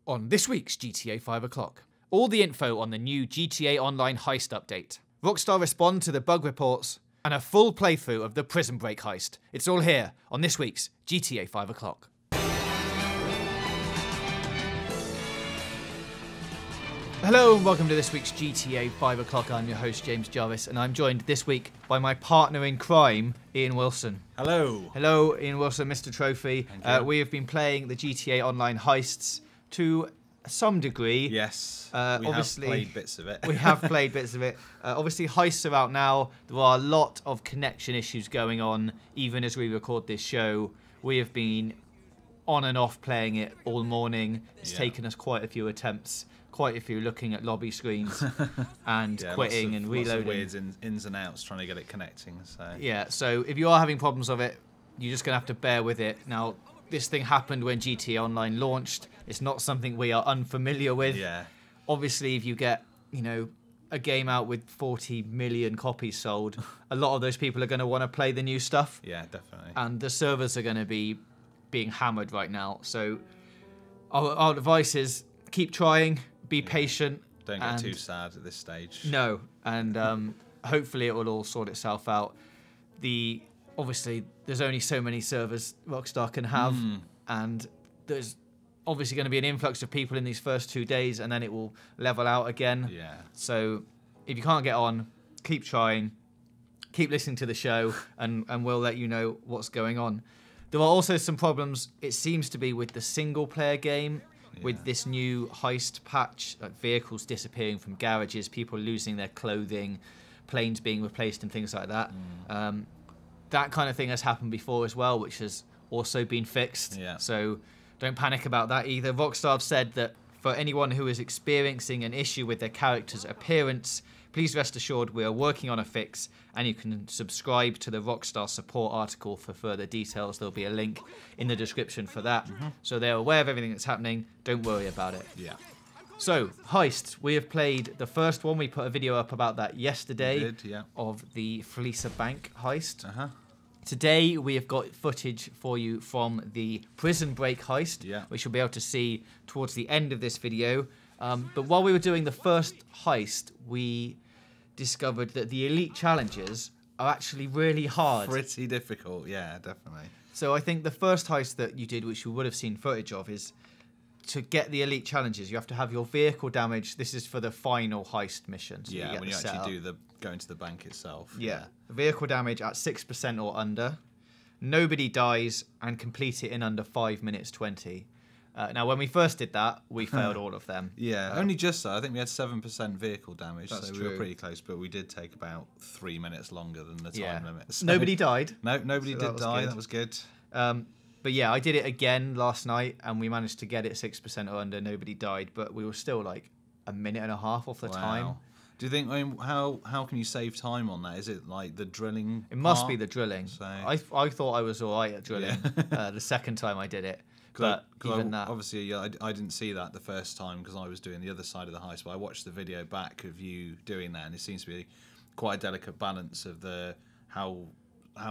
On this week's GTA 5 o'clock, all the info on the new GTA Online heist update. RockStar respond to the bug reports, and a full playthrough of the prison break heist. It's all here on this week's GTA 5 o'clock. Hello and welcome to this week's GTA 5 o'clock. I'm your host James Jarvis, and I'm joined this week by my partner in crime, Ian Wilson. Hello. Hello, Ian Wilson, Mr. Trophy. We have been playing the GTA Online heists to some degree. Yes, we obviously, have played bits of it. We have played bits of it. Obviously, heists are out now. There are a lot of connection issues going on, even as we record this show. We have been on and off playing it all morning. It's taken us quite a few attempts, quite a few looking at lobby screens and quitting and reloading. Lots of weird ins and outs trying to get it connecting. So yeah, so if you are having problems with it, you're just going to have to bear with it. Now, this thing happened when GTA Online launched. It's not something we are unfamiliar with. Yeah. Obviously, if you get, a game out with 40 million copies sold, a lot of those people are going to want to play the new stuff. Yeah, definitely. And the servers are going to be being hammered right now. So our advice is keep trying, be patient. Don't get too sad at this stage. No, and hopefully it will all sort itself out. Obviously, there's only so many servers Rockstar can have, and there's obviously going to be an influx of people in these first 2 days, and then it will level out again. Yeah. So if you can't get on, keep trying, keep listening to the show, and we'll let you know what's going on. There are also some problems, it seems to be, with the single-player game, with this new heist patch, like vehicles disappearing from garages, people losing their clothing, planes being replaced and things like that. That kind of thing has happened before as well, which has also been fixed. Yeah. So don't panic about that either. Rockstar have said that for anyone who is experiencing an issue with their character's appearance, please rest assured we are working on a fix, and you can subscribe to the Rockstar support article for further details. There'll be a link in the description for that. So they're aware of everything that's happening. Don't worry about it. Yeah. So, heists. We have played the first one. We put a video up about that yesterday of the Fleeca bank heist. Today, we have got footage for you from the prison break heist, which you'll be able to see towards the end of this video. But while we were doing the first heist, we discovered that the elite challenges are actually really hard. Pretty difficult, yeah, definitely. So I think the first heist that you did, which you would have seen footage of, is to get the elite challenges, you have to have your vehicle damaged. This is for the final heist mission. So yeah, when you actually do go into the bank itself. Yeah. Vehicle damage at 6% or under. Nobody dies, and complete it in under 5 minutes 20. Now, when we first did that, we failed all of them. Yeah, only just so. I think we had 7% vehicle damage, so we were pretty close, but we did take about 3 minutes longer than the time limit. So nobody died. No, nobody did die. That was good. But yeah, I did it again last night, and we managed to get it 6% or under. Nobody died, but we were still like a minute and a half off the time. Do you think? How can you save time on that? Is it like the drilling? It must be the drilling. So I thought I was all right at drilling the second time I did it. But even that, obviously, I didn't see that the first time because I was doing the other side of the heist. But I watched the video back of you doing that, and it seems to be quite a delicate balance of how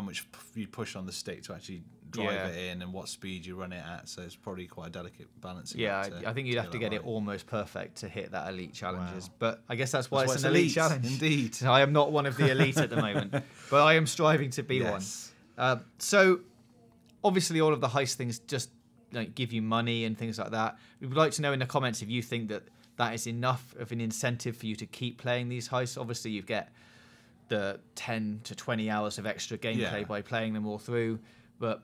much you push on the stick to actually drive it in and what speed you run it at. So it's probably quite a delicate balance. Yeah, I think you'd have to get it almost perfect to hit that elite challenges. But I guess that's why it's an elite challenge. Indeed. I am not one of the elite at the moment, but I am striving to be one. So obviously all of the heist things just give you money and things like that. We would like to know in the comments if you think that is enough of an incentive for you to keep playing these heists. Obviously you get the 10 to 20 hours of extra gameplay by playing them all through, but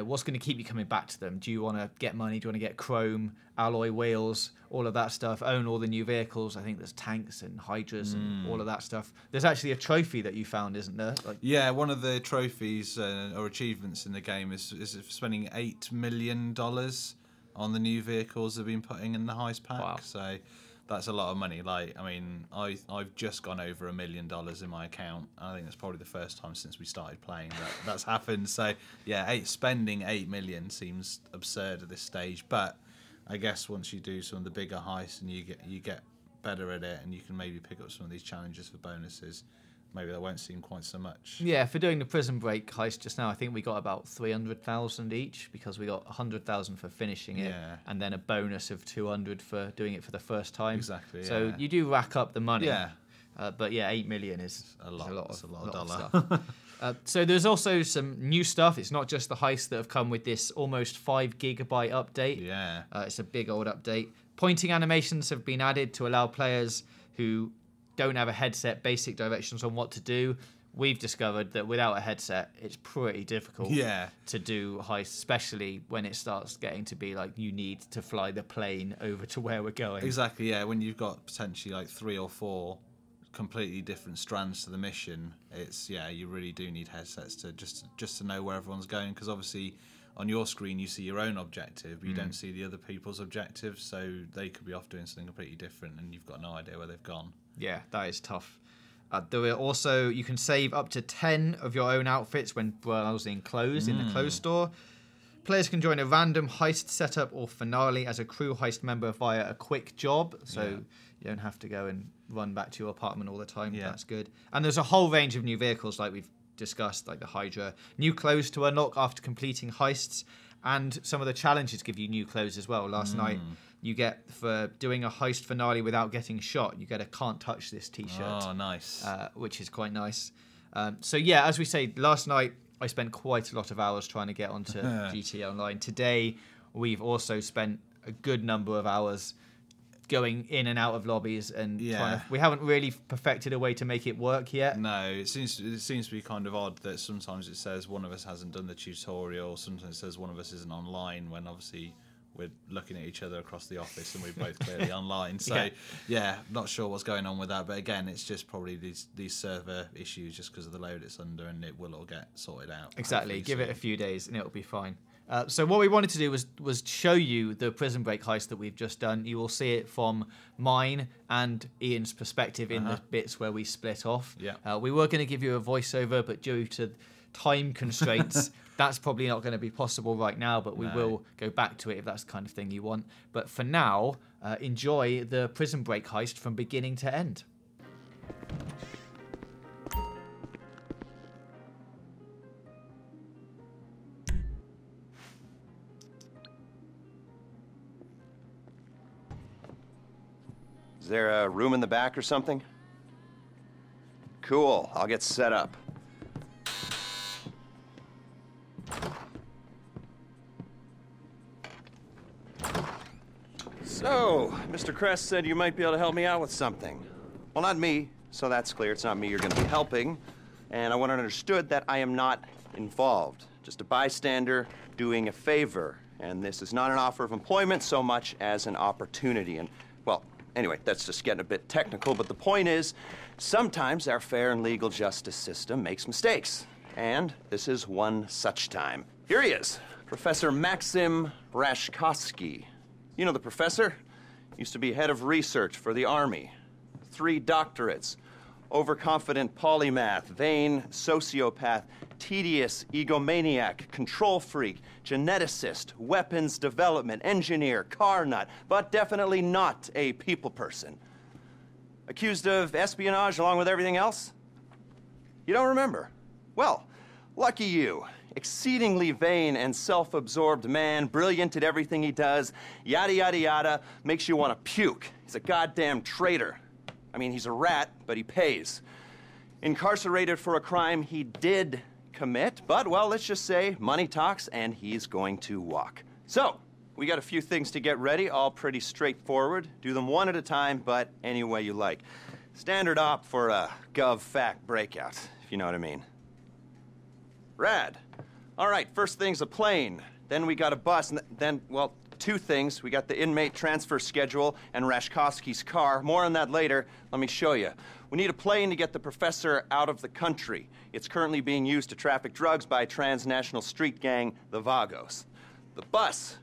what's going to keep you coming back to them? Do you want to get money? Do you want to get chrome, alloy wheels, all of that stuff, own all the new vehicles? I think there's tanks and hydras and all of that stuff. There's actually a trophy that you found, isn't there? Yeah, one of the trophies or achievements in the game is spending $8 million on the new vehicles they've been putting in the heist pack. Wow. So that's a lot of money. I've just gone over $1 million in my account. I think that's probably the first time since we started playing that's happened. So yeah, spending $8 million seems absurd at this stage. But I guess once you do some of the bigger heists and you get better at it, and you can maybe pick up some of these challenges for bonuses, maybe that won't seem quite so much. Yeah, for doing the Prison Break heist just now, I think we got about 300,000 each, because we got 100,000 for finishing it, and then a bonus of 200 for doing it for the first time. Exactly. So you do rack up the money. Yeah. But yeah, 8 million is a lot of dollar. dollar. So there's also some new stuff. It's not just the heists that have come with this almost 5 gigabyte update. Yeah. It's a big old update. Pointing animations have been added to allow players who don't have a headset basic directions on what to do. We've discovered that without a headset, it's pretty difficult to do heists, especially when it starts getting to be like you need to fly the plane over to where we're going. Exactly, yeah. When you've got potentially like 3 or 4 completely different strands to the mission, it's you really do need headsets to just to know where everyone's going, because obviously on your screen you see your own objective, but you don't see the other people's objectives, so they could be off doing something completely different and you've got no idea where they've gone. Yeah, that is tough. There are also, you can save up to 10 of your own outfits when browsing clothes in the clothes store. Players can join a random heist setup or finale as a crew heist member via a quick job, so you don't have to go and run back to your apartment all the time. That's good. And there's a whole range of new vehicles like we've discussed, like the Hydra. New clothes to unlock after completing heists, and some of the challenges give you new clothes as well. Last night, you get, for doing a heist finale without getting shot, you get a can't touch this t-shirt. Oh, nice. Which is quite nice. So yeah, as we say, last night I spent quite a lot of hours trying to get onto GTA Online. Today, we've also spent a good number of hours going in and out of lobbies and trying to, we haven't really perfected a way to make it work yet. No, it seems to be kind of odd that sometimes it says one of us hasn't done the tutorial, sometimes it says one of us isn't online, when obviously we're looking at each other across the office and we're both clearly online. So not sure what's going on with that, but again, it's just probably these server issues just because of the load it's under, and it will all get sorted out. Exactly. Give it a few days and it'll be fine. So what we wanted to do was show you the Prison Break heist that we've just done. You will see it from mine and Ian's perspective in the bits where we split off. We were going to give you a voiceover, but due to time constraints, that's probably not going to be possible right now, but we will go back to it if that's the kind of thing you want. But for now, enjoy the Prison Break heist from beginning to end. Is there a room in the back or something? Cool, I'll get set up. So, Mr. Kress said you might be able to help me out with something. Well, not me, so that's clear. It's not me you're going to be helping. And I want it understood that I am not involved. Just a bystander doing a favor. And this is not an offer of employment so much as an opportunity. And, well, anyway, that's just getting a bit technical, but the point is, sometimes our fair and legal justice system makes mistakes. And this is one such time. Here he is, Professor Maxim Rashkovsky. You know the professor? Used to be head of research for the Army. 3 doctorates. Overconfident polymath, vain sociopath, tedious egomaniac, control freak, geneticist, weapons development, engineer, car nut, but definitely not a people person. Accused of espionage along with everything else? You don't remember? Well, lucky you. Exceedingly vain and self-absorbed man, brilliant at everything he does, yada, yada, yada, makes you want to puke. He's a goddamn traitor. I mean, he's a rat, but he pays. Incarcerated for a crime he did commit, but, well, let's just say money talks and he's going to walk. So, we got a few things to get ready, all pretty straightforward. Do them one at a time, but any way you like. Standard op for a gov-fact breakout, if you know what I mean. Rad. All right, first thing's a plane. Then we got a bus, and then, well, 2 things. We got the inmate transfer schedule and Rashkovsky's car. More on that later. Let me show you. We need a plane to get the professor out of the country. It's currently being used to traffic drugs by a transnational street gang, the Vagos. The bus.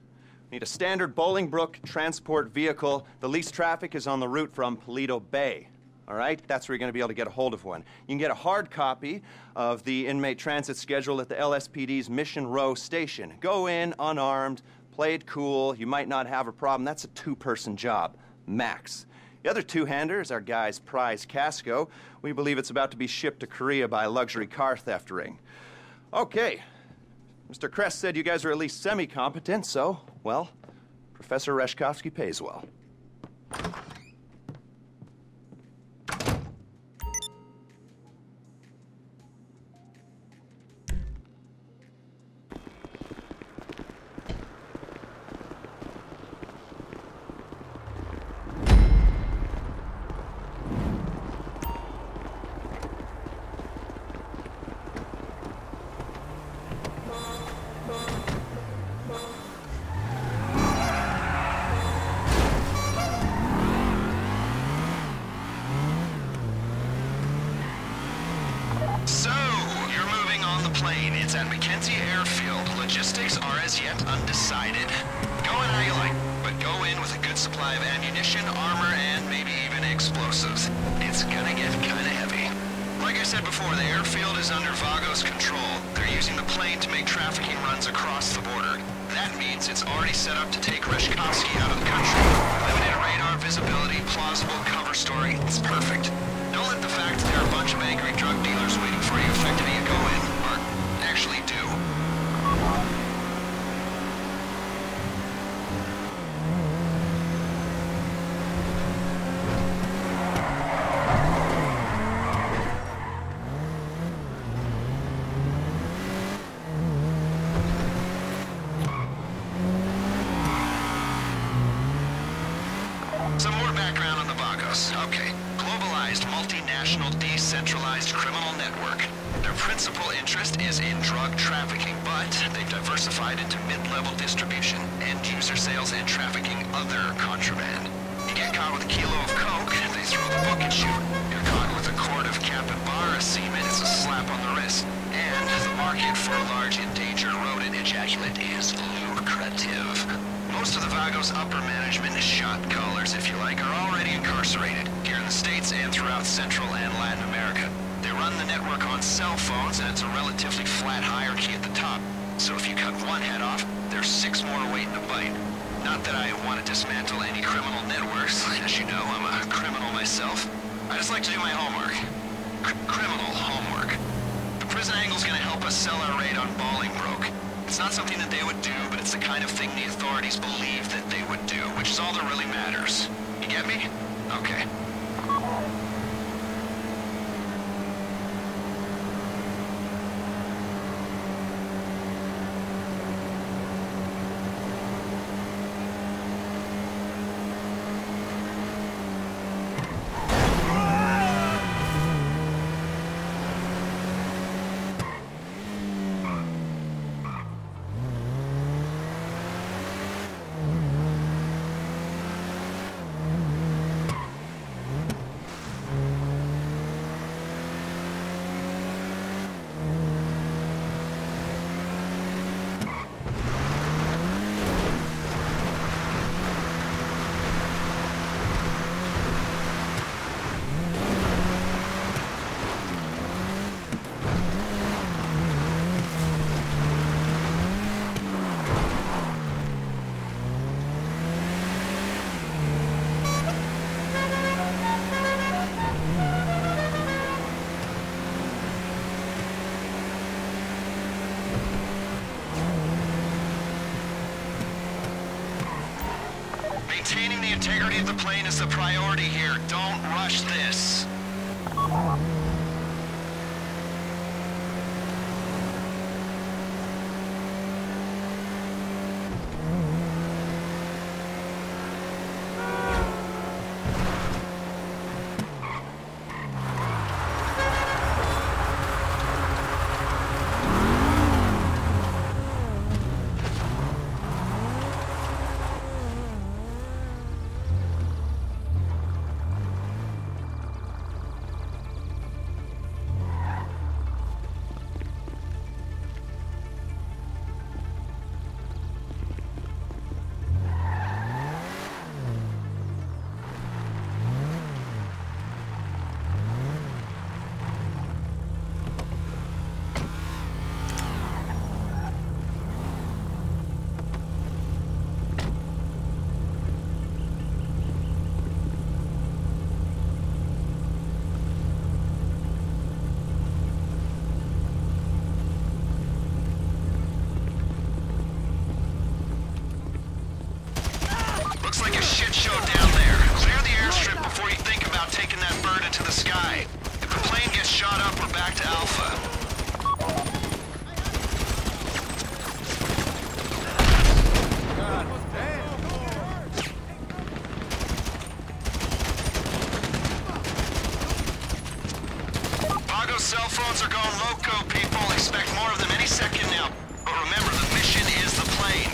We need a standard Bolingbrook transport vehicle. The least traffic is on the route from Paleto Bay. All right? That's where you're going to be able to get a hold of one. You can get a hard copy of the inmate transit schedule at the LSPD's Mission Row station. Go in unarmed, play it cool. You might not have a problem. That's a 2-person job, max. The other two-hander is our guy's prize Casco. We believe it's about to be shipped to Korea by a luxury car theft ring. Okay. Mr. Kress said you guys are at least semi-competent, so, well, Professor Reshkovsky pays well. Logistics are as yet undecided. Go in how you like, but go in with a good supply of ammunition, armor, and maybe even explosives. It's gonna get kinda heavy. Like I said before, the airfield is under Vago's control. They're using the plane to make trafficking runs across the border. That means it's already set up to take Reshkovsky out of the country. Limited radar visibility, plausible cover story, it's perfect. Don't let the fact that there are a bunch of angry drug dealers waiting for you affect how you go in, or actually do. Some more background on the Vagos. Okay. Globalized, multinational, decentralized criminal network. Their principal interest is in drug trafficking, but they've diversified into mid-level distribution, end-user sales, and trafficking other contraband. You get caught with a kilo of coke, they throw the book at you. You're caught with a quart of capybara semen, it's a slap on the wrist. And the market for large endangered rodent ejaculate is lucrative. Most of the Vagos' upper management, shot callers if you like, are already incarcerated, here in the States and throughout Central and Latin America. They run the network on cell phones, and it's a relatively flat hierarchy at the top. So if you cut one head off, there's 6 more waiting to bite. Not that I want to dismantle any criminal networks. As you know, I'm a criminal myself. I just like to do my homework. Criminal homework. The prison angle's gonna help us sell our raid on Bolingbroke. It's not something that they would do, but it's the kind of thing the authorities believe that they would do, which is all that really matters. You get me? Okay. Maintaining the integrity of the plane is the priority here. Don't rush this. phones are going loco, people. Expect more of them any second now. But remember, the mission is the plane.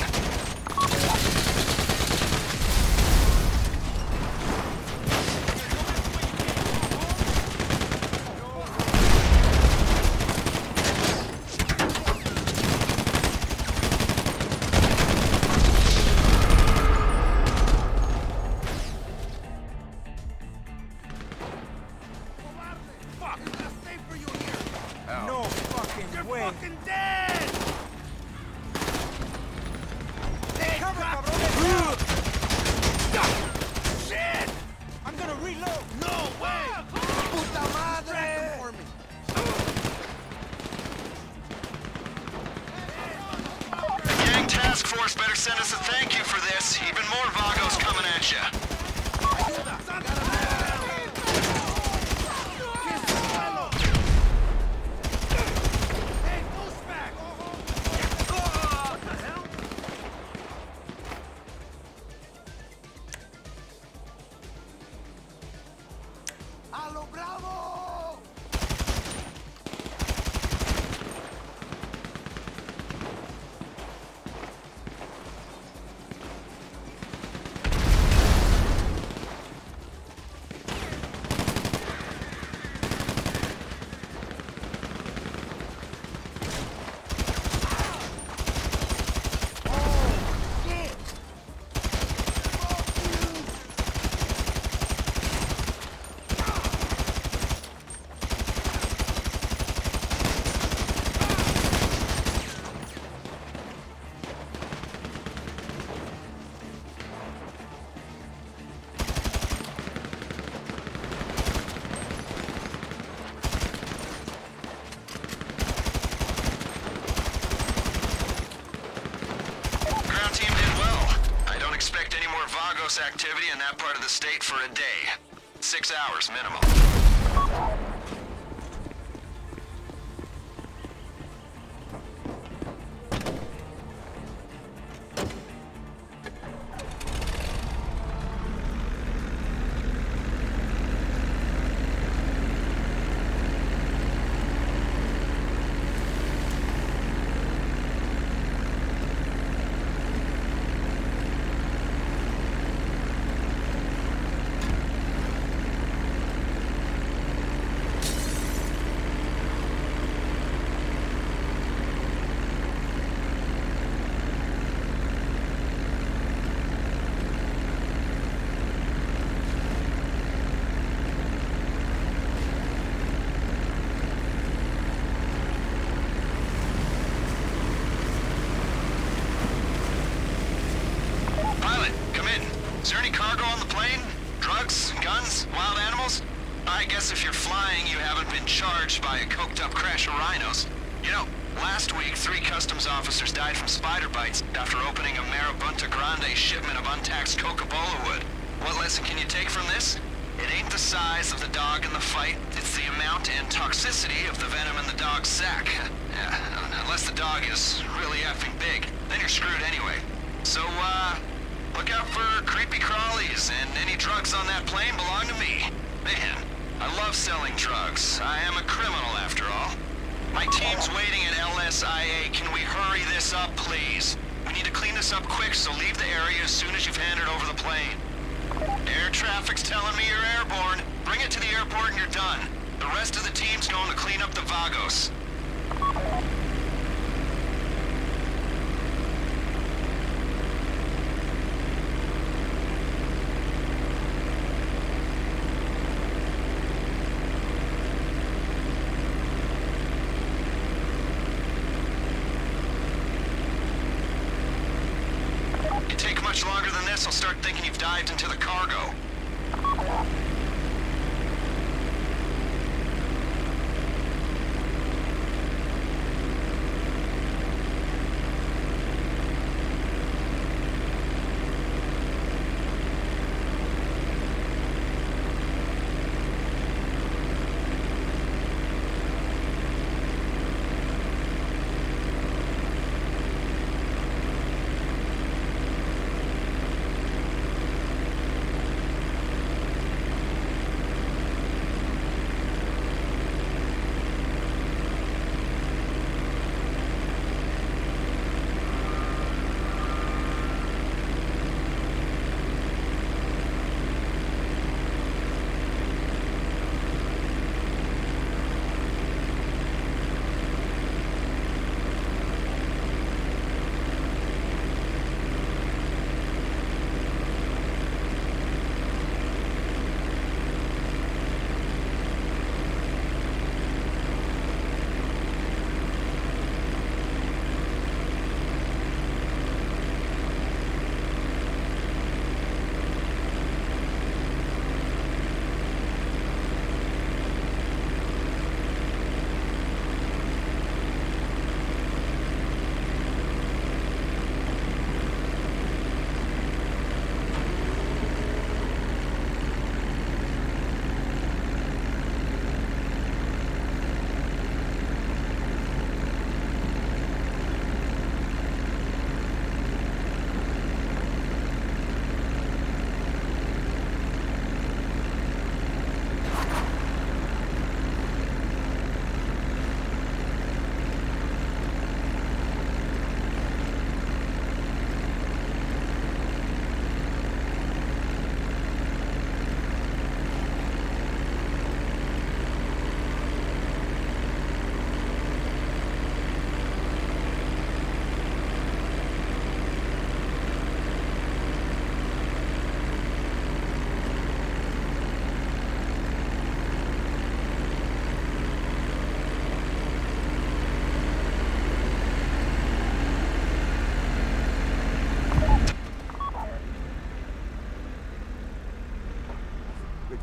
Better send us a thank you for this. Even more Vagos coming at you. Activity in that part of the state for a day. 6 hours minimum. I guess if you're flying, you haven't been charged by a coked-up crash of rhinos. You know, last week, 3 customs officers died from spider bites after opening a Marabunta Grande shipment of untaxed Coca-Cola wood. What lesson can you take from this? It ain't the size of the dog in the fight, it's the amount and toxicity of the venom in the dog's sack. Yeah, unless the dog is really effing big, then you're screwed anyway. So, look out for creepy crawlies, and any drugs on that plane belong to me. Man, I love selling drugs. I am a criminal, after all. My team's waiting at LSIA. Can we hurry this up, please? We need to clean this up quick, so leave the area as soon as you've handed over the plane. Air traffic's telling me you're airborne. Bring it to the airport and you're done. The rest of the team's going to clean up the Vagos. Much longer than this, I'll start thinking you've dived into the cargo.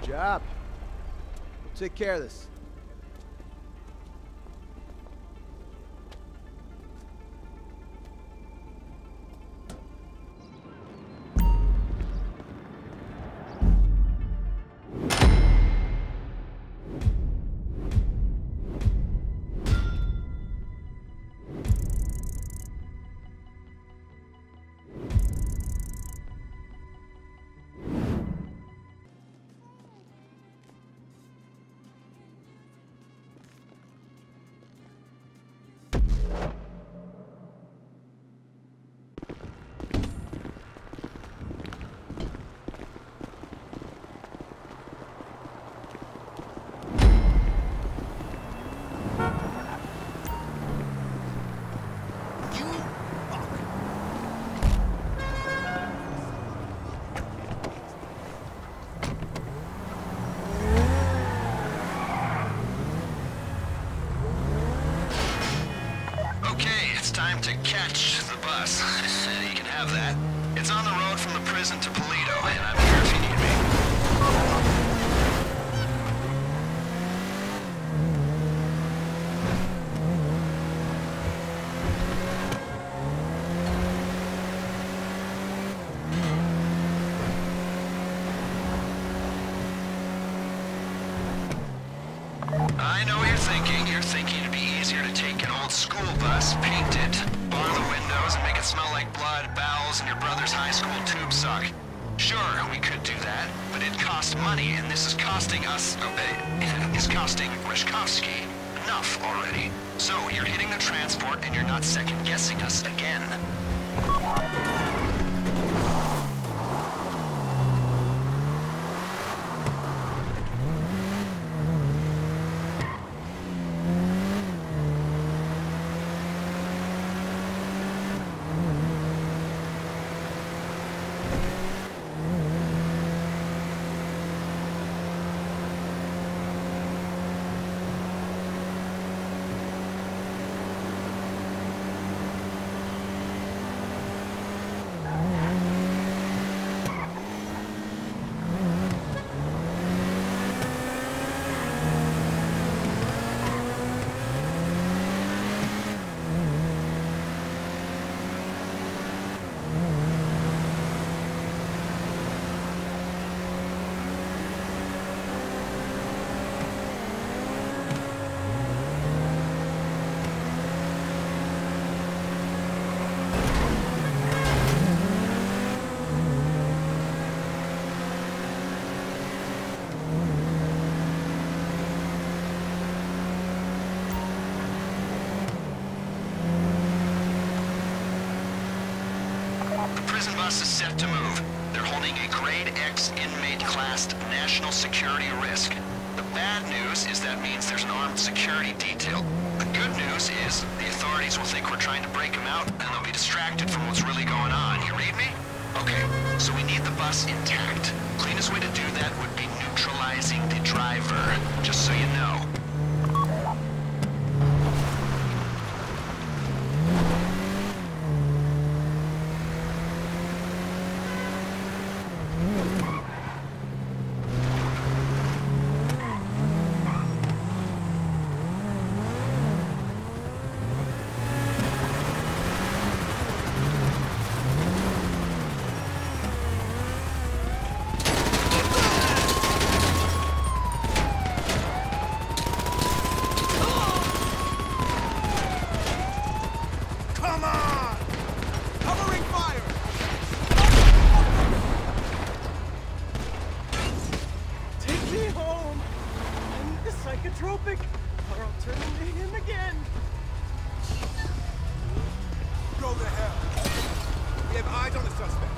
Good job. We'll take care of this. Time to catch the bus. You can have that. It's on the road from the prison to Toledo, and I'm here if you need me. I know what you're thinking. You're thinking it'd be easier to take an old school bus, paint it, bar the windows, and make it smell like blood, bowels, and your brother's high school tube sock. Sure, we could do that, but it costs money, and this is costing us, is costing Rishkovsky enough already. So you're hitting the transport, and you're not second-guessing us again. Prison bus is set to move. They're holding a Grade X inmate-classed national security risk. The bad news is that means there's an armed security detail. The good news is the authorities will think we're trying to break them out, and they'll be distracted from what's really going on. You read me? Okay, so we need the bus intact. Cleanest way to do that would be neutralizing the driver, just so you know. Psychotropic, or I'll turn into him again. Go to hell. We have eyes on the suspect.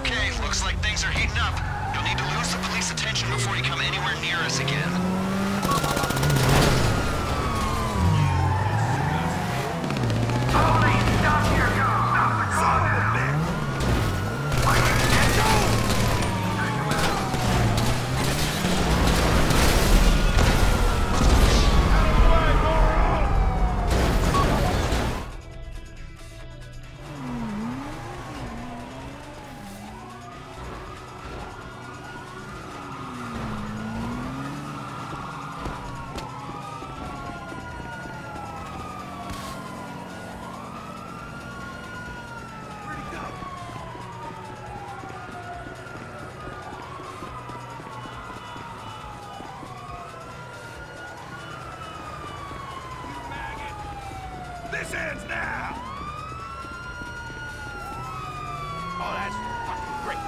Okay, looks like things are heating up. You'll need to lose the police attention before you come anywhere near us again. Police, stop here! Stop the car! this ends now! Oh, that's fucking great.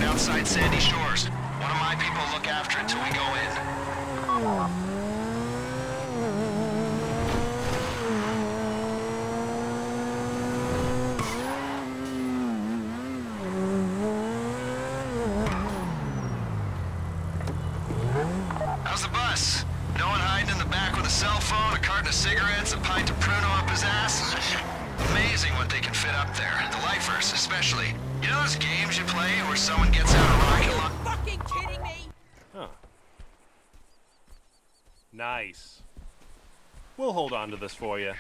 Outside Sandy Shores. One of my people look after it till we go in. How's the bus? No one hiding in the back with a cell phone, a carton of cigarettes, a pint of Pruno up his ass? Amazing what they can fit up there. The lifers, especially. You know those games you play where someone gets out a rocket launcher? Are you fucking kidding me? Huh. Nice. We'll hold on to this for you.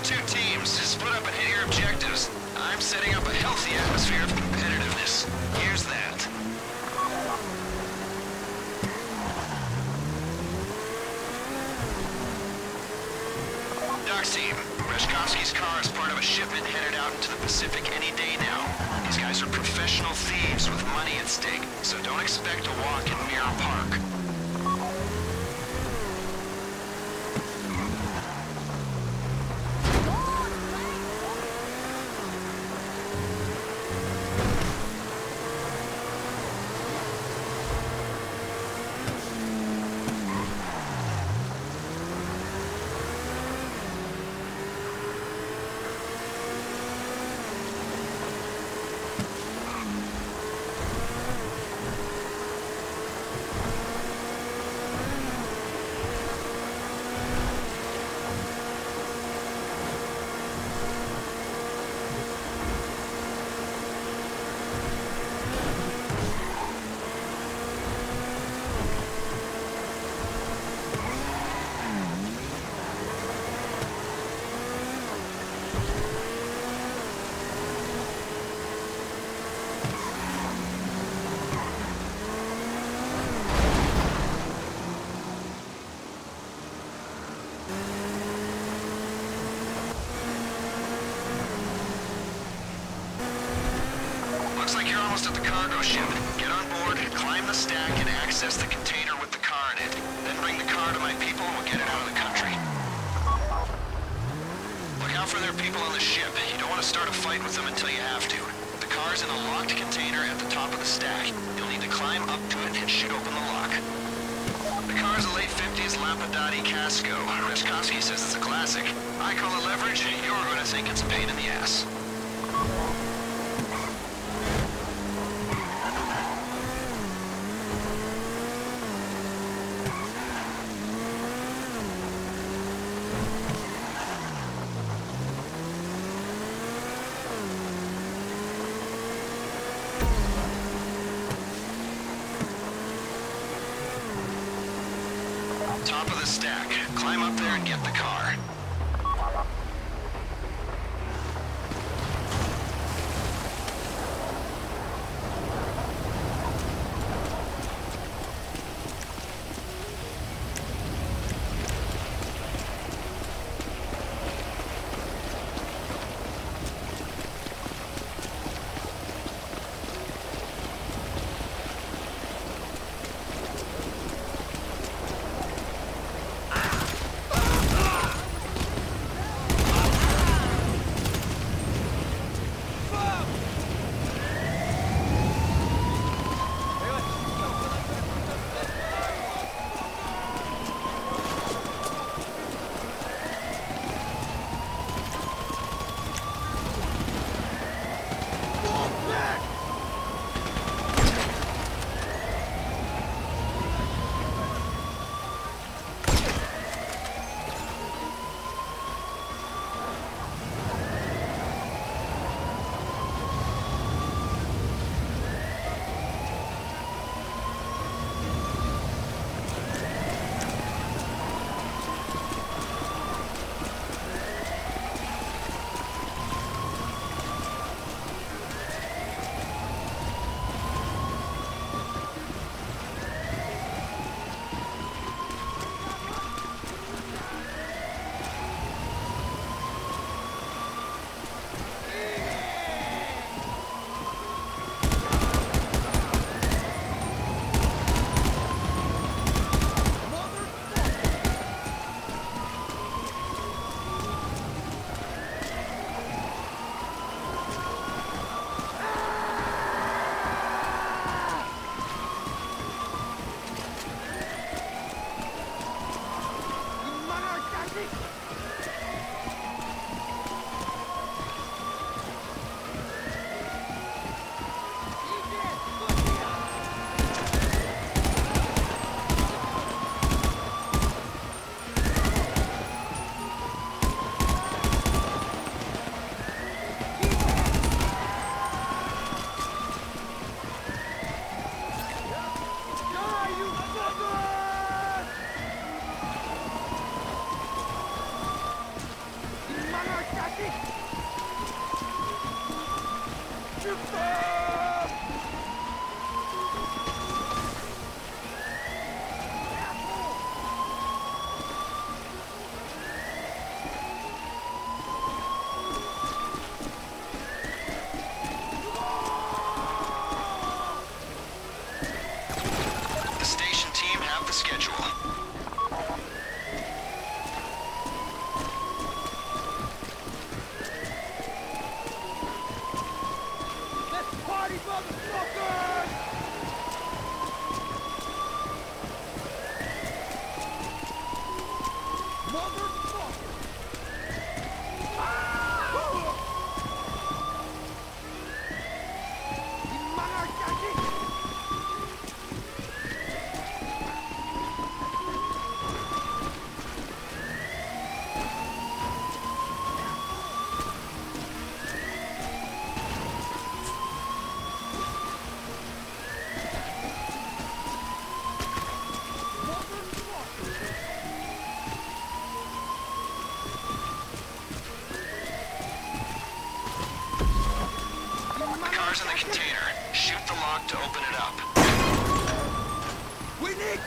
Two teams, split up and hit your objectives. I'm setting up a healthy atmosphere of competitiveness. Here's that. Doc's team, Reshkovsky's car is part of a shipment headed out into the Pacific any day now. These guys are professional thieves with money at stake, so don't expect to walk in Mirror Park. Looks like you're almost at the cargo ship. Get on board aboard, climb the stack, and access the container with the car in it. Then bring the car to my people and we'll get it out of the country. Look out for their people on the ship. You don't want to start a fight with them until you have to. The car's in a locked container at the top of the stack. You'll need to climb up to it and shoot open the lock. The car's a late 50s Lampadati Casco. Reshkovsky says it's a classic. I call it leverage. You're going to think it's a pain in the ass. Top of the stack. Climb up there and get the car. In the container. Shoot the lock to open it up. We need...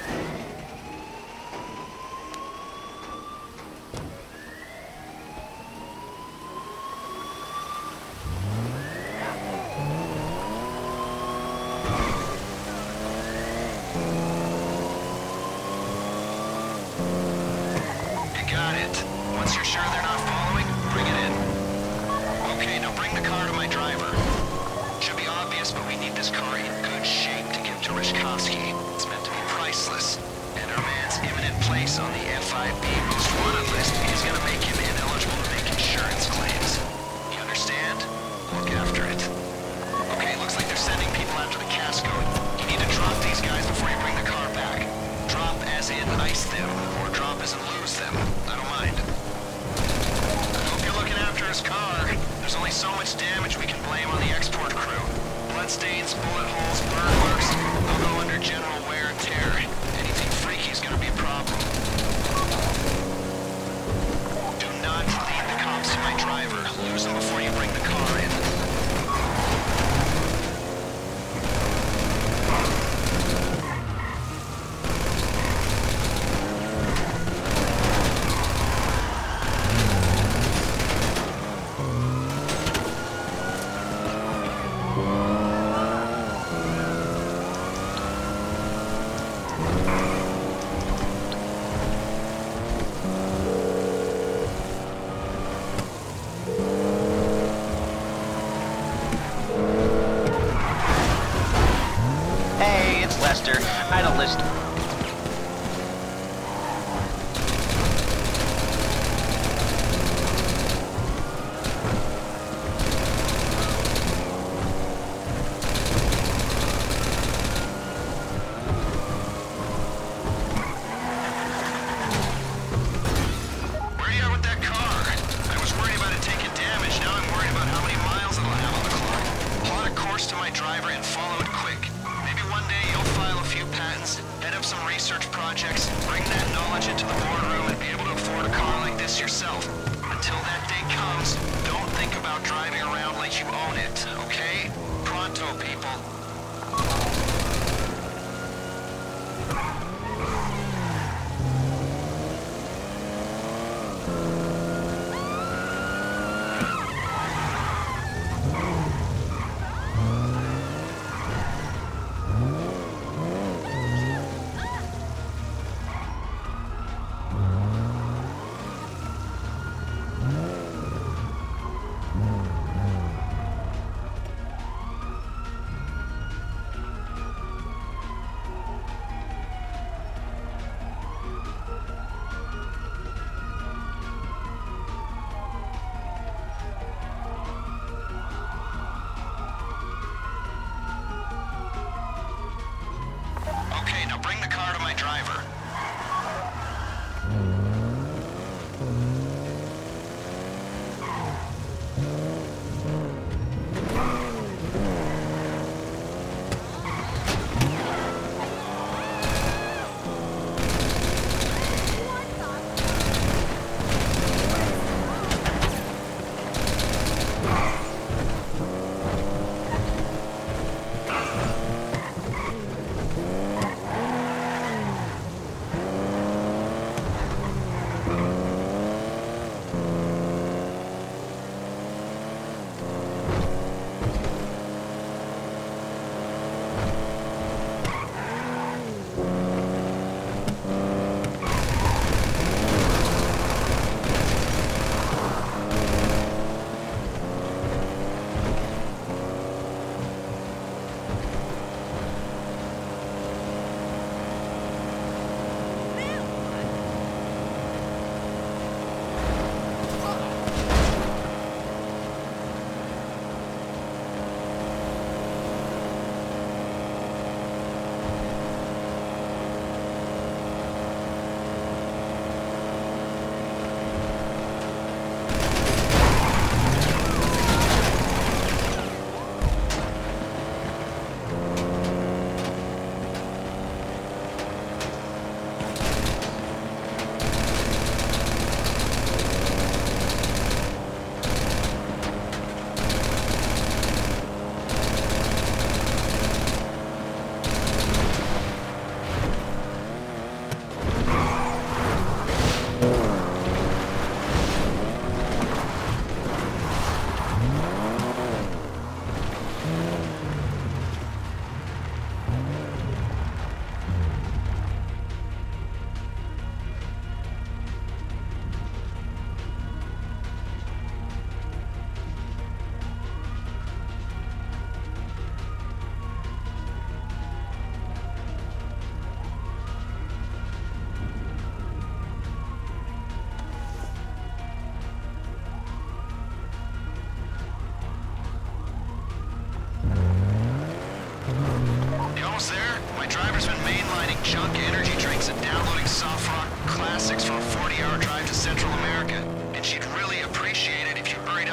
dangerous car. There's only so much damage we can blame on the export crew. Bloodstains, bullet holes, burn marks, they'll go under general wear and tear. Anything freaky is gonna be a problem. Do not lead the cops to my driver. Lose them before you bring the car in. I don't listen. Where are you at with that car? I was worried about it taking damage. Now I'm worried about how many miles it'll have on the clock. Plot a course to my driver and follow it quick. Maybe one day you'll file a few patents, head up some research projects, bring that knowledge into the boardroom and be able to afford a car like this yourself. Until that day comes, don't think about driving around like you own it, okay? Pronto, people. Okay, now bring the car to my driver. Almost there. My driver's been mainlining junk energy drinks and downloading soft rock classics for a 40-hour drive to Central America. And she'd really appreciate it if you hurried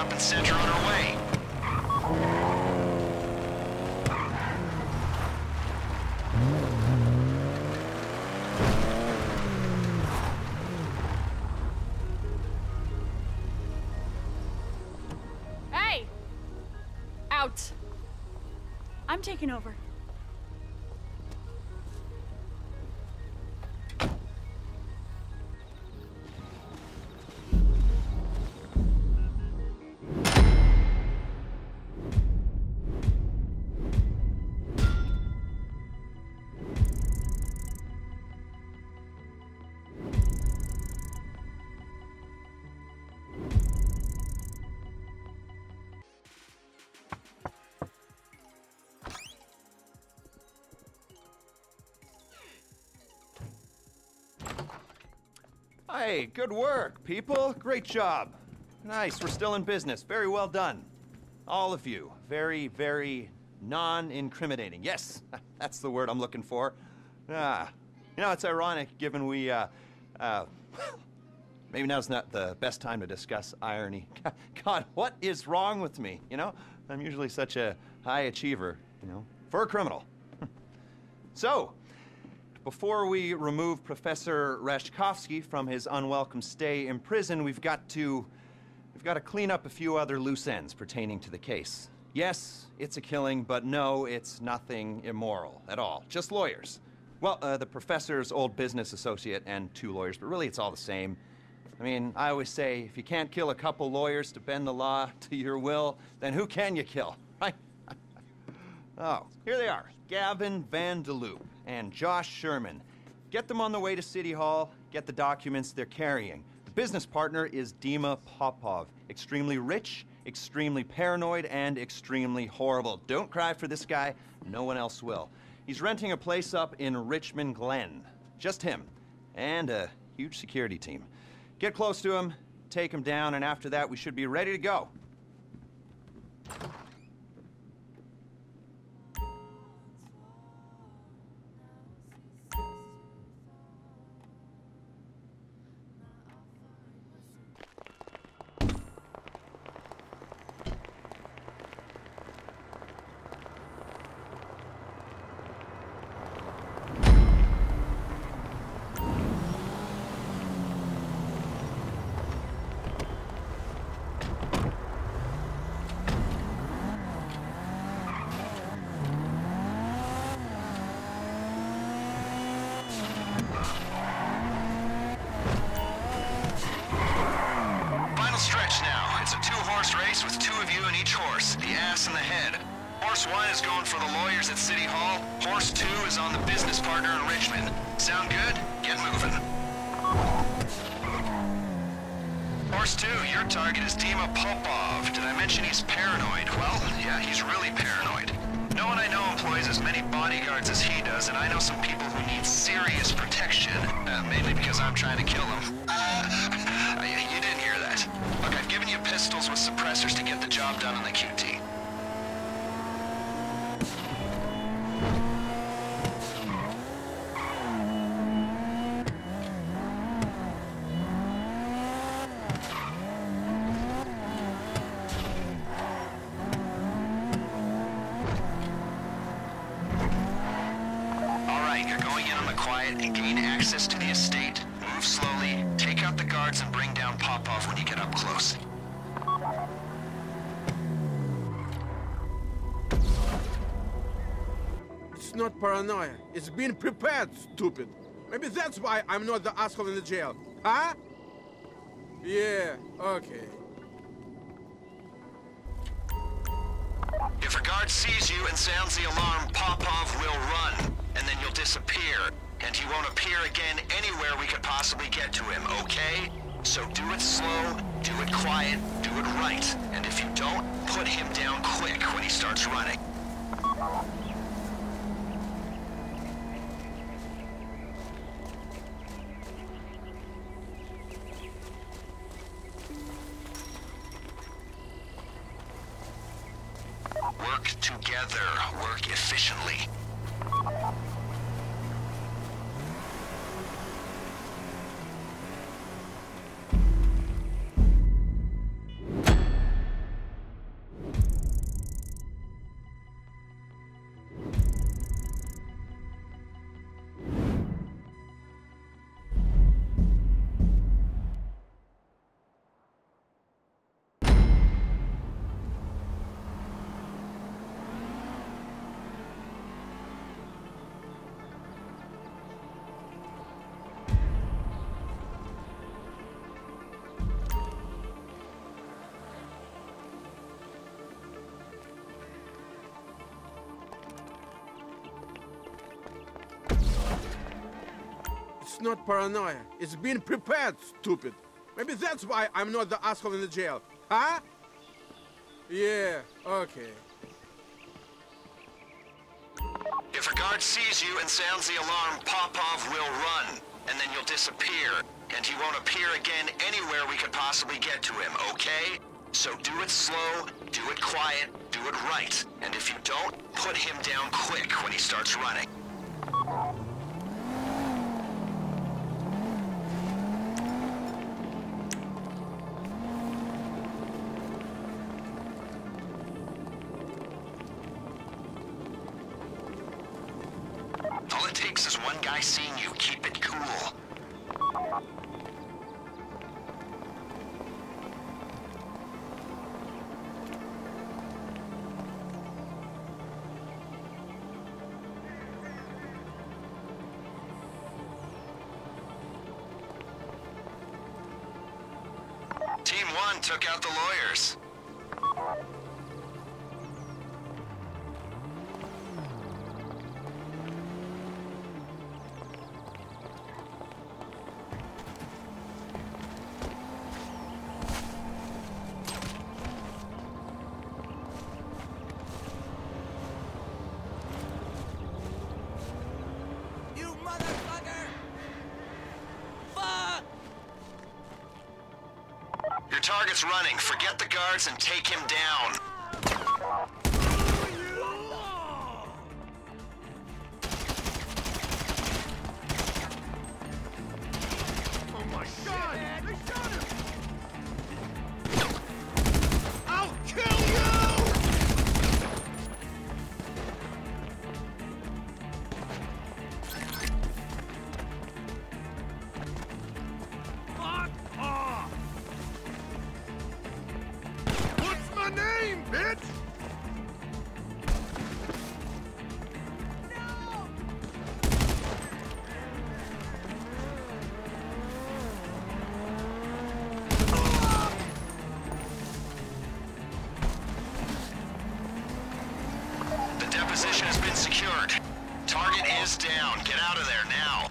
out. I'm taking over. Hey, good work, people. Great job. Nice, we're still in business. Very well done. All of you. Very, very non-incriminating. Yes, that's the word I'm looking for. You know, it's ironic given we, maybe now's not the best time to discuss irony. God, what is wrong with me, you know? I'm usually such a high achiever, you know, for a criminal. So, before we remove Professor Rashkovsky from his unwelcome stay in prison, we've got to clean up a few other loose ends pertaining to the case. Yes, it's a killing, but no, it's nothing immoral at all. Just lawyers. Well, the professor's old business associate and 2 lawyers, but really it's all the same. I mean, I always say, if you can't kill a couple lawyers to bend the law to your will, then who can you kill, right? Oh, here they are. Gavin Van de Loop and Josh Sherman. Get them on the way to City Hall, get the documents they're carrying. The business partner is Dima Popov. Extremely rich, extremely paranoid, and extremely horrible. Don't cry for this guy, no one else will. He's renting a place up in Richmond Glen. Just him, and a huge security team. Get close to him, take him down, and after that we should be ready to go. Race with 2 of you in each horse, the ass and the head. Horse 1 is going for the lawyers at City Hall. Horse 2 is on the business partner in Richmond. Sound good? Get moving. Horse 2, your target is Dima Popov. Did I mention he's paranoid? Well, yeah, he's really paranoid. No one I know employs as many bodyguards as he does, and I know some people who need serious protection, mainly because I'm trying to kill them. You didn't hear that. Look, I've given you pistols with suppressors to get the job done on the QT. And gain access to the estate. Move slowly, take out the guards, and bring down Popov when you get up close. It's not paranoia. It's being prepared, stupid. Maybe that's why I'm not the asshole in the jail. Huh? Yeah, okay. If a guard sees you and sounds the alarm, Popov will run, and then you'll disappear. And he won't appear again anywhere we could possibly get to him, okay? So do it slow, do it quiet, do it right. And if you don't, put him down quick when he starts running. Work together, work efficiently. not paranoia. It's being prepared, stupid. Maybe that's why I'm not the asshole in the jail. Huh? Yeah, okay. If a guard sees you and sounds the alarm, Popov will run, and then you'll disappear. And he won't appear again anywhere we could possibly get to him, okay? So do it slow, do it quiet, do it right. And if you don't, put him down quick when he starts running. All it takes is one guy seeing you. Keep it cool. Team 1 took out the lawyers. You motherfucker! Fuck! Your target's running. Forget the guards and take him down. Oh my god! They shot him! I'll kill you! Fuck off! What's my name, bitch? The deposition has been secured. Target is down. Get out of there now.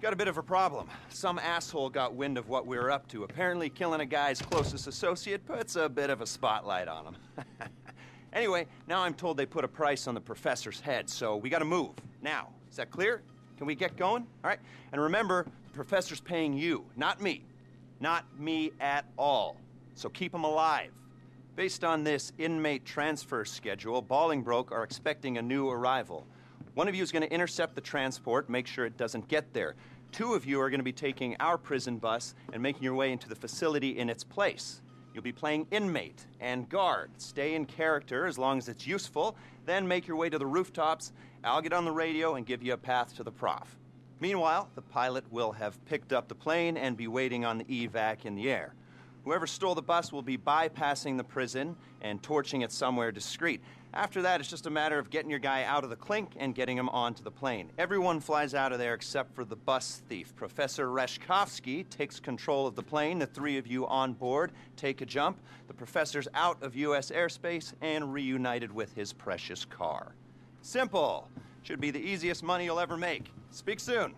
Got a bit of a problem. Some asshole got wind of what we were up to. Apparently killing a guy's closest associate puts a bit of a spotlight on him. Anyway, now I'm told they put a price on the professor's head, so we gotta move. Now, is that clear? Can we get going? All right. And remember, the professor's paying you, not me. Not me at all. So keep him alive. Based on this inmate transfer schedule, Bolingbroke are expecting a new arrival. One of you is going to intercept the transport, make sure it doesn't get there. 2 of you are going to be taking our prison bus and making your way into the facility in its place. You'll be playing inmate and guard. Stay in character as long as it's useful, then make your way to the rooftops. I'll get on the radio and give you a path to the prof. Meanwhile, the pilot will have picked up the plane and be waiting on the evac in the air. Whoever stole the bus will be bypassing the prison and torching it somewhere discreet. After that, it's just a matter of getting your guy out of the clink and getting him onto the plane. Everyone flies out of there except for the bus thief. Professor Reshkovsky takes control of the plane. The 3 of you on board take a jump. The professor's out of U.S. airspace and reunited with his precious car. Simple. Should be the easiest money you'll ever make. Speak soon.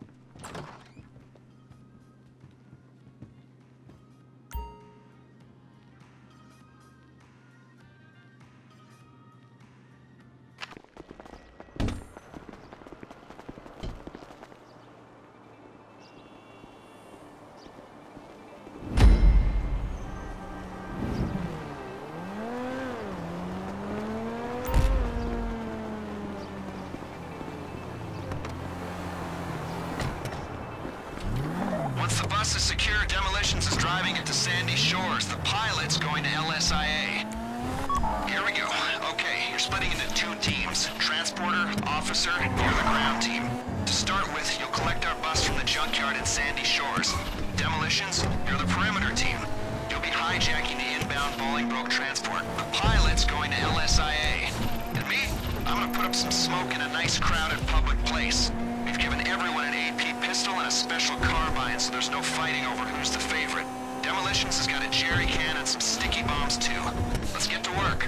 Once the bus is secure, Demolitions is driving it to Sandy Shores. The pilot's going to LSIA. Here we go. Okay, you're splitting into 2 teams. Transporter, officer, you're the ground team. To start with, you'll collect our bus from the junkyard in Sandy Shores. Demolitions, you're the perimeter team. You'll be hijacking the inbound Bolingbroke transport. The pilot's going to LSIA. And me? I'm gonna put up some smoke in a nice crowded public place. We've given everyone an AP pistol and a special carbine, so there's no fighting over who's the favorite. Demolitions has got a jerry can and some sticky bombs too. Let's get to work.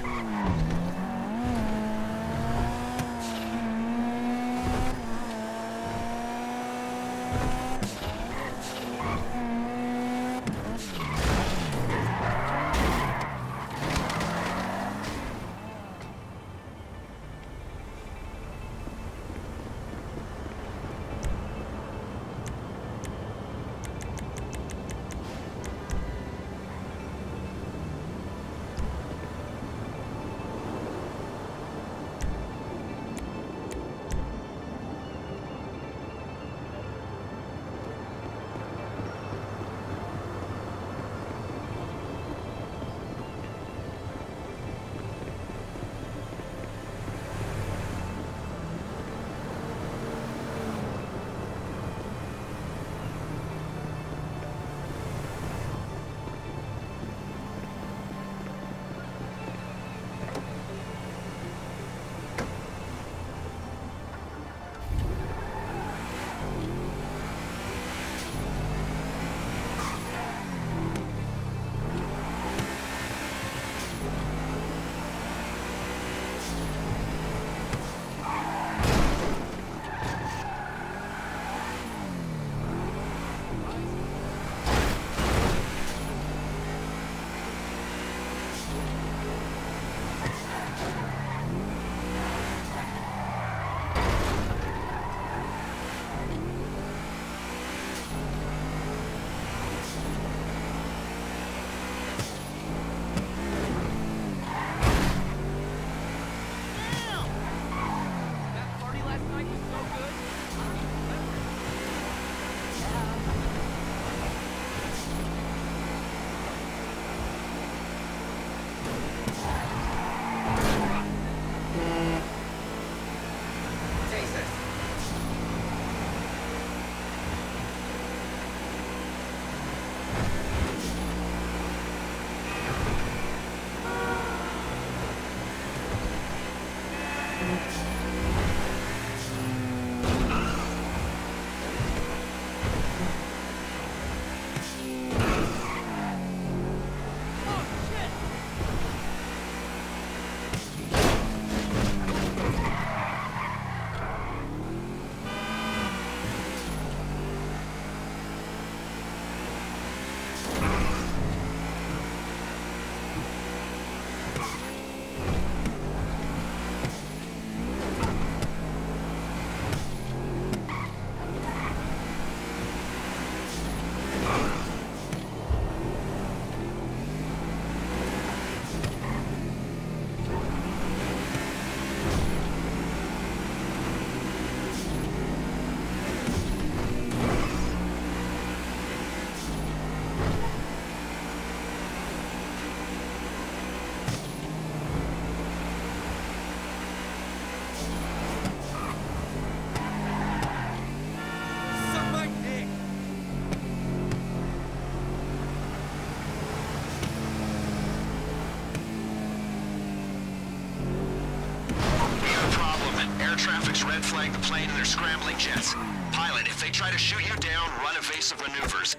Air traffic's red flagged the plane and they're scrambling jets. Pilot, if they try to shoot you down, run evasive maneuvers.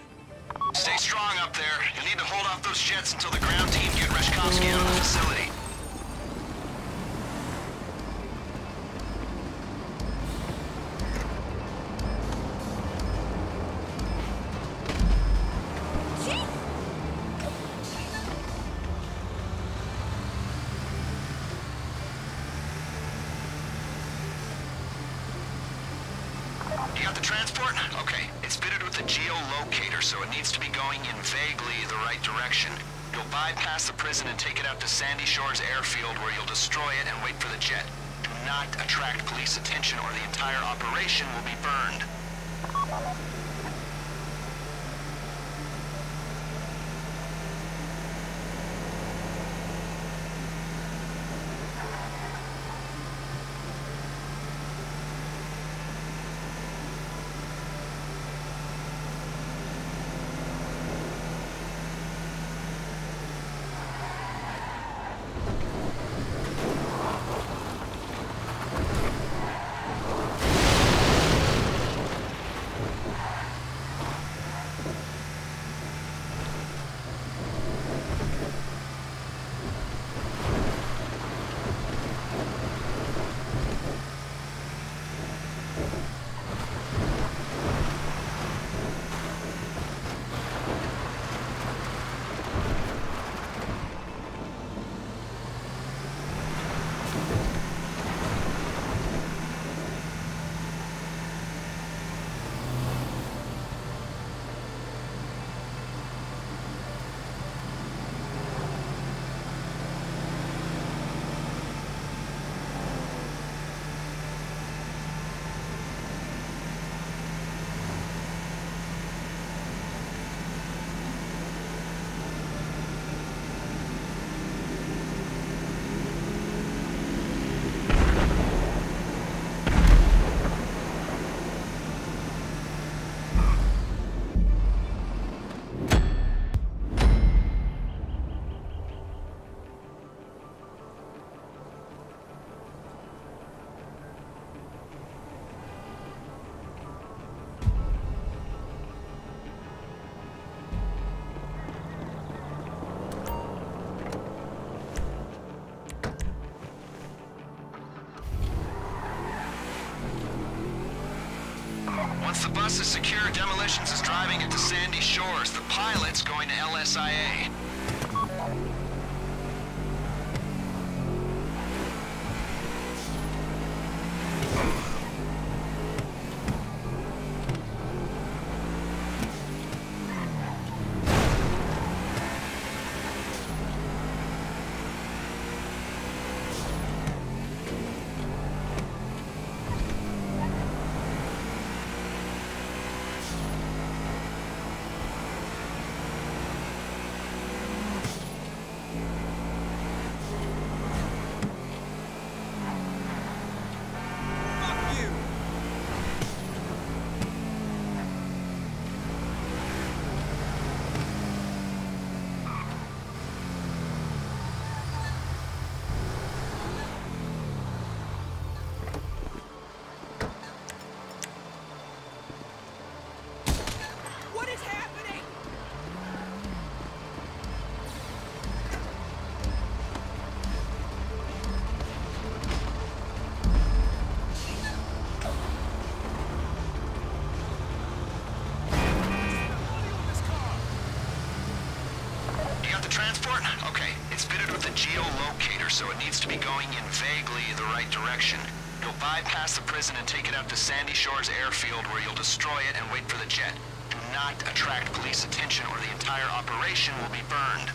Stay strong up there. You'll need to hold off those jets until the ground team get Reshkovsky out of the facility. You got the transport? Okay. It's fitted with a geolocator, so it needs to be going in vaguely the right direction. You'll bypass the prison and take it out to Sandy Shores Airfield, where you'll destroy it and wait for the jet. Do not attract police attention or the entire operation will be burned. Once the bus is secure, Demolitions is driving it to Sandy Shores. The pilot's going to LSIA. Transport? Okay, it's fitted with a geolocator, so it needs to be going in vaguely the right direction. You'll bypass the prison and take it out to Sandy Shores Airfield, where you'll destroy it and wait for the jet. Do not attract police attention or the entire operation will be burned.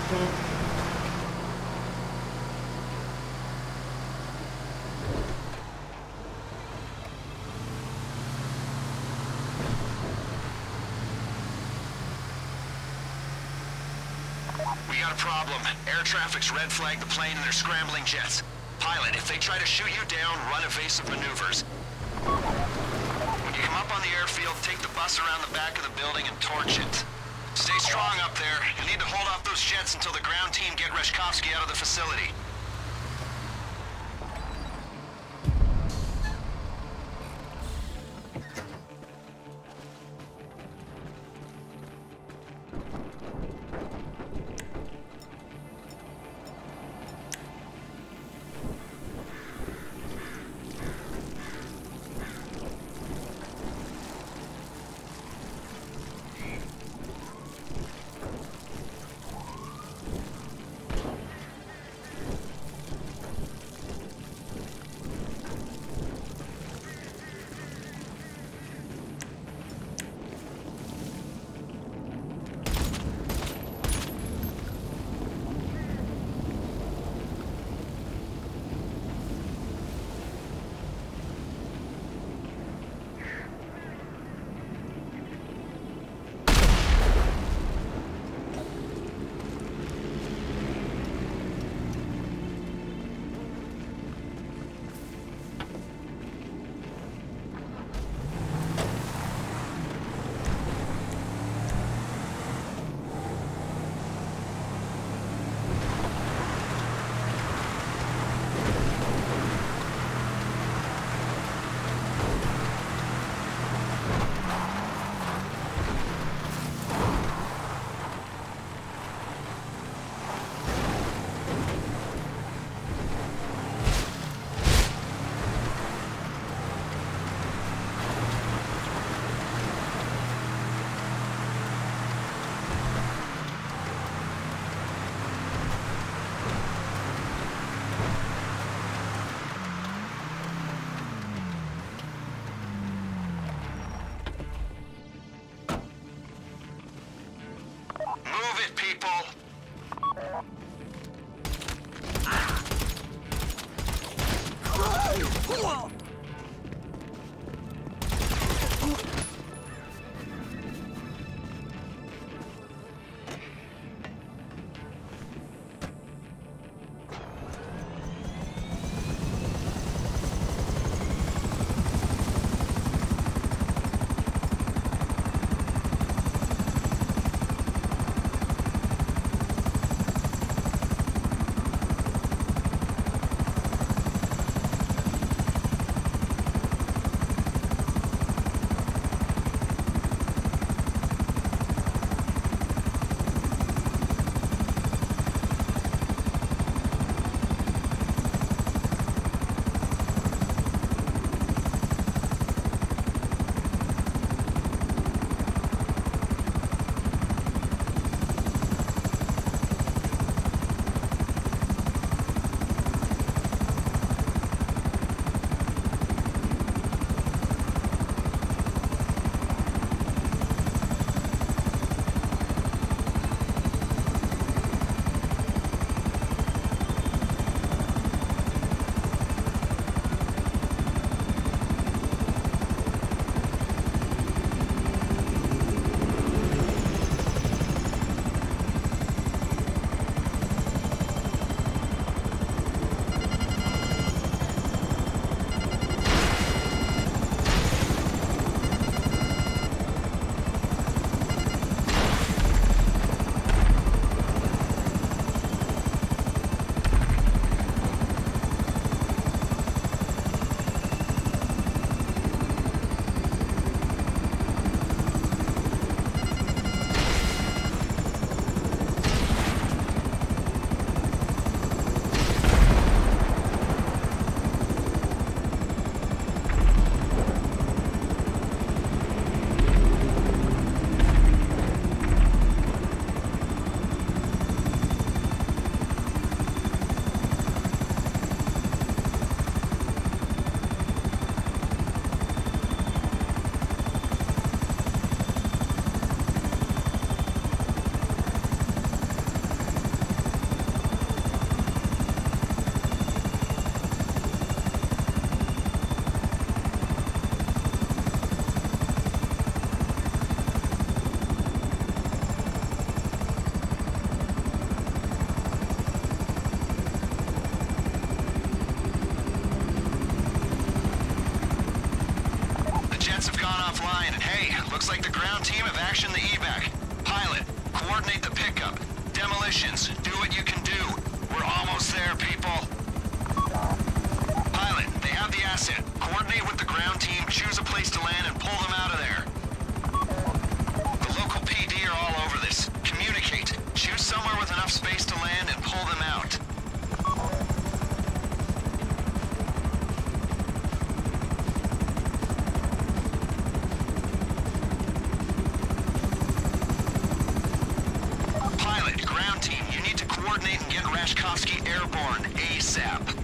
We got a problem. Air traffic's red flagged the plane and they're scrambling jets. Pilot, if they try to shoot you down, run evasive maneuvers. When you come up on the airfield, take the bus around the back of the building and torch it. Stay strong up there. You'll need to hold off those jets until the ground team get Reshkovsky out of the facility. Looks like the ground team have actioned the evac. Pilot, coordinate the pickup. Demolitions, do what you can do. We're almost there, people. Pilot, they have the asset. Coordinate with the ground team, choose a place to land, and pull them out of there. The local PD are all over this. Communicate. Choose somewhere with enough space to land and pull them out. Airborne ASAP.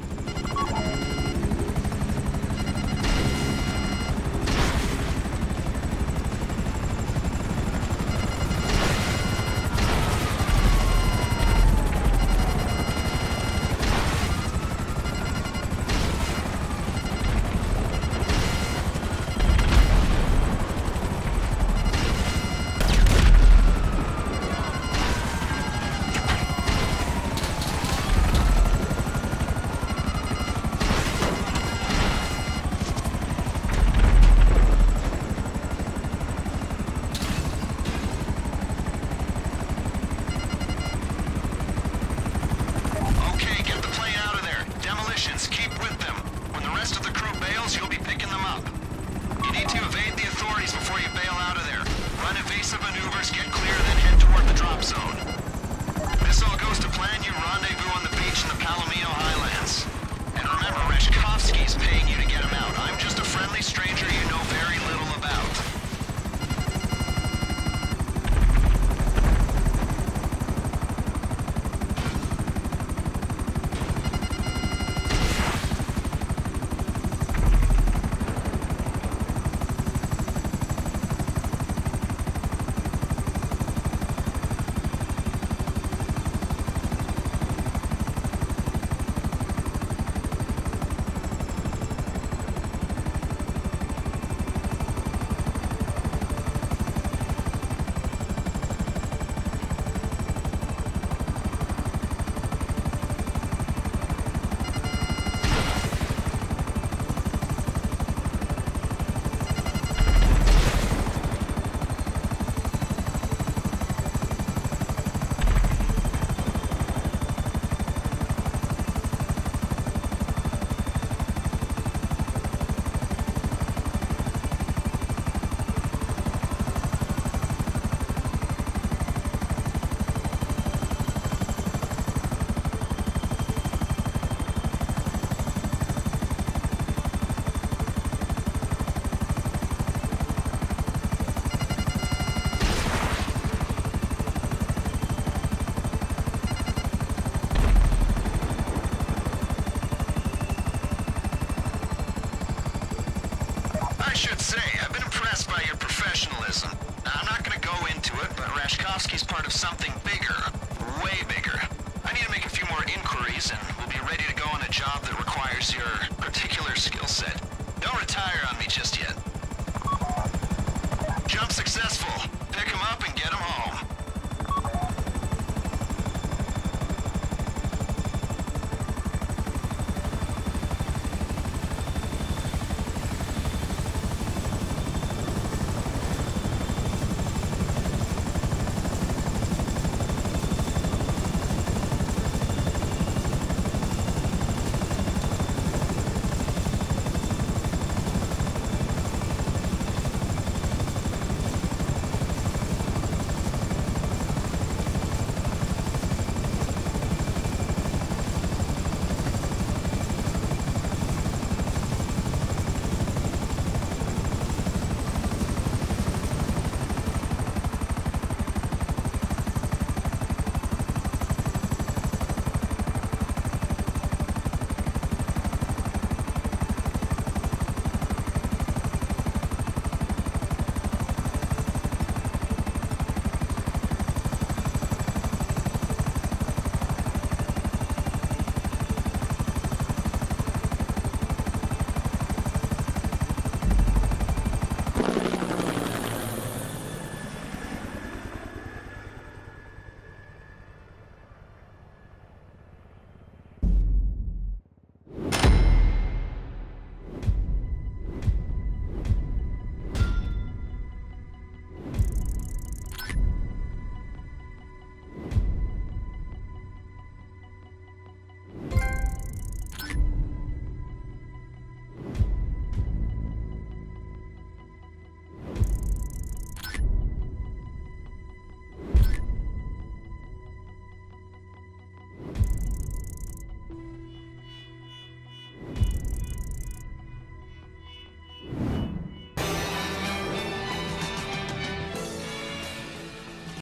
Part of something bigger, way bigger. I need to make a few more inquiries and we'll be ready to go on a job that requires your particular skill set. Don't retire on me just yet.